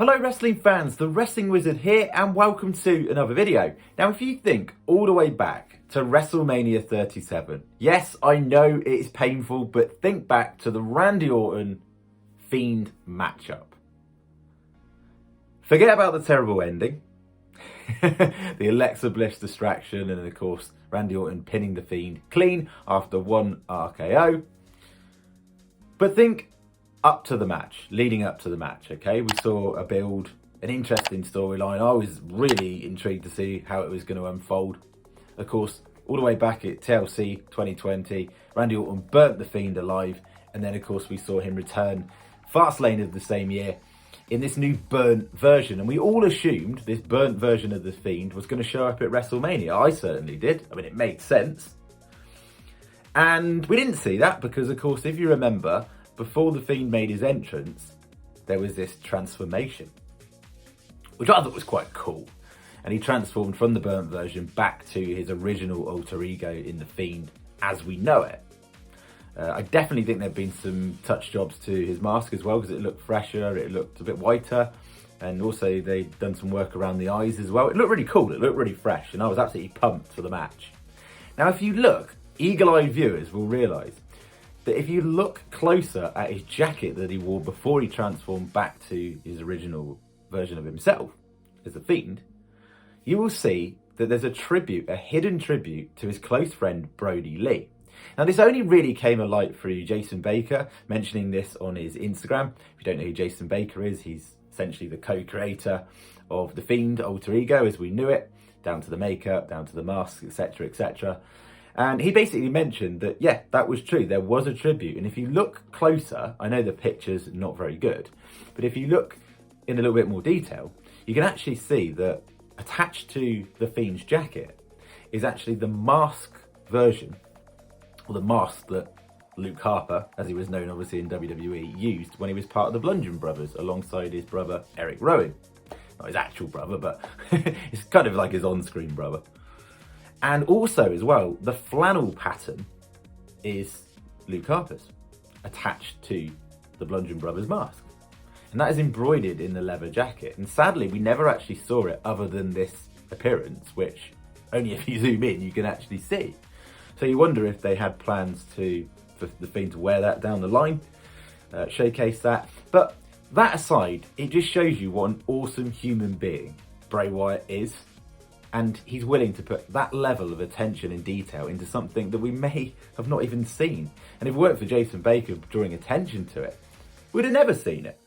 Hello wrestling fans, the Wrestling Wizard here and welcome to another video. Now if you think all the way back to Wrestlemania 37, yes I know it is painful, but think back to the Randy Orton Fiend matchup. Forget about the terrible ending, the Alexa Bliss distraction and of course Randy Orton pinning the Fiend clean after one RKO. But think up to the match, leading up to the match, okay? We saw a build, an interesting storyline. I was really intrigued to see how it was going to unfold. Of course, all the way back at TLC 2020, Randy Orton burnt the Fiend alive. And then, of course, we saw him return Fastlane of the same year in this new burnt version. And we all assumed this burnt version of the Fiend was going to show up at WrestleMania. I certainly did. I mean, it made sense. And we didn't see that because, of course, if you remember, before the Fiend made his entrance, there was this transformation, which I thought was quite cool. And he transformed from the burnt version back to his original alter ego in the Fiend as we know it. I definitely think there've been some touch jobs to his mask as well, because it looked fresher, it looked a bit whiter, and also they'd done some work around the eyes as well. It looked really cool, it looked really fresh, and I was absolutely pumped for the match. Now if you look, eagle-eyed viewers will realise that if you look closer at his jacket that he wore before he transformed back to his original version of himself as the Fiend, you will see that there's a tribute, a hidden tribute to his close friend Brodie Lee. Now this only really came alight through Jason Baker mentioning this on his Instagram. If you don't know who Jason Baker is, he's essentially the co-creator of the Fiend alter ego as we knew it, down to the makeup, down to the mask, etc, etc. And he basically mentioned that, yeah, that was true. There was a tribute. And if you look closer, I know the picture's not very good, but if you look in a little bit more detail, you can actually see that attached to the Fiend's jacket is actually the mask version, or the mask that Luke Harper, as he was known obviously in WWE, used when he was part of the Bludgeon Brothers alongside his brother Eric Rowan. Not his actual brother, but it's kind of like his on-screen brother. And also as well, the flannel pattern is Luke Harper's, attached to the Bludgeon Brothers mask. And that is embroidered in the leather jacket. And sadly, we never actually saw it other than this appearance, which only if you zoom in, you can actually see. So you wonder if they had plans for the Fiend to wear that down the line, showcase that. But that aside, it just shows you what an awesome human being Bray Wyatt is. And he's willing to put that level of attention and detail into something that we may have not even seen. And if it weren't for Jason Baker drawing attention to it, we'd have never seen it.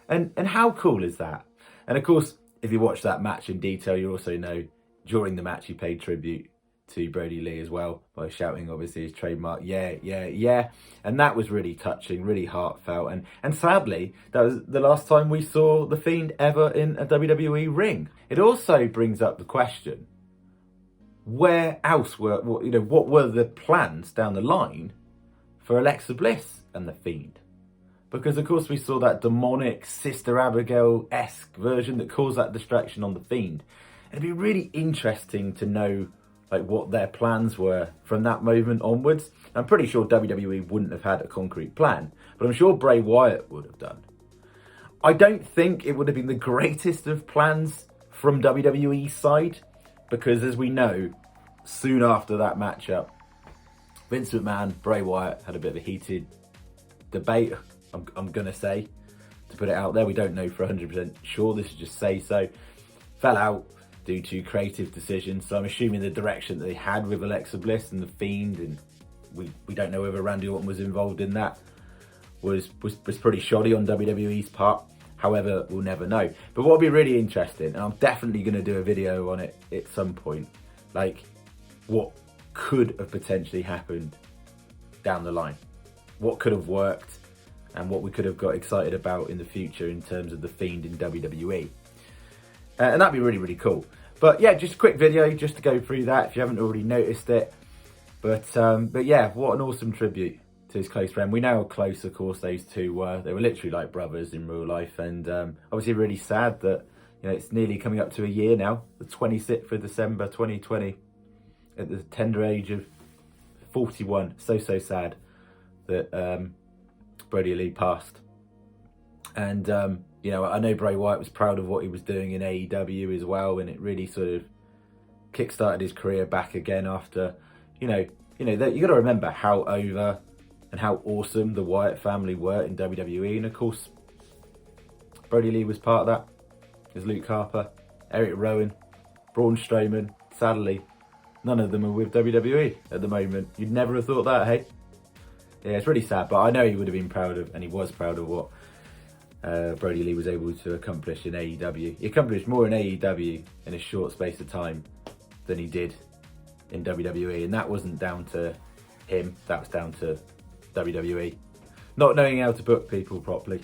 And how cool is that? And of course, if you watch that match in detail, you also know during the match he paid tribute to Brodie Lee as well by shouting obviously his trademark, yeah, yeah, yeah. And that was really touching, really heartfelt. And sadly, that was the last time we saw the Fiend ever in a WWE ring. It also brings up the question, where else were, what were the plans down the line for Alexa Bliss and the Fiend? Because of course we saw that demonic Sister Abigail-esque version that caused that distraction on the Fiend. It'd be really interesting to know what their plans were from that moment onwards. I'm pretty sure WWE wouldn't have had a concrete plan, but I'm sure Bray Wyatt would have done. I don't think it would have been the greatest of plans from WWE's side, because as we know, soon after that matchup, Vince McMahon, Bray Wyatt had a bit of a heated debate, I'm gonna say, to put it out there. We don't know for 100% sure, this is just say so. Fell out due to creative decisions, so I'm assuming the direction that they had with Alexa Bliss and the Fiend, and we don't know whether Randy Orton was involved in that, was pretty shoddy on WWE's part. However, we'll never know. But what would be really interesting, and I'm definitely going to do a video on it at some point, what could have potentially happened down the line, what could have worked, and what we could have got excited about in the future in terms of the Fiend in WWE. And that'd be really, really cool. But yeah, just a quick video just to go through that if you haven't already noticed it. But yeah, what an awesome tribute to his close friend. We know how close, of course, those two were. They were literally like brothers in real life. And obviously really sad that it's nearly coming up to a year now, the 26th of December 2020, at the tender age of 41. So sad that Brodie Lee passed. And You know, I know Bray Wyatt was proud of what he was doing in AEW as well, and it really sort of kickstarted his career back again after, you got to remember how over and how awesome the Wyatt family were in WWE, and of course, Brodie Lee was part of that. There's Luke Harper, Eric Rowan, Braun Strowman. Sadly, none of them are with WWE at the moment. You'd never have thought that, hey? Yeah, it's really sad, but I know he would have been proud of, and he was proud of what Brodie Lee was able to accomplish in AEW. He accomplished more in AEW in a short space of time than he did in WWE, and that wasn't down to him, that was down to WWE. Not knowing how to book people properly.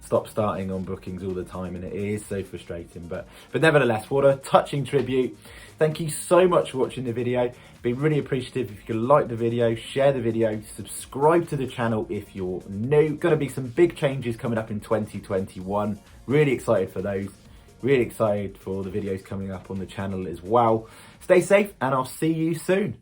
Stop starting on bookings all the time, and it is so frustrating, but nevertheless, what a touching tribute. Thank you so much for watching the video. Be really appreciative if you could like the video, share the video, subscribe to the channel if you're new. Going to be some big changes coming up in 2021. Really excited for those. Really excited for the videos coming up on the channel as well. Stay safe, and I'll see you soon.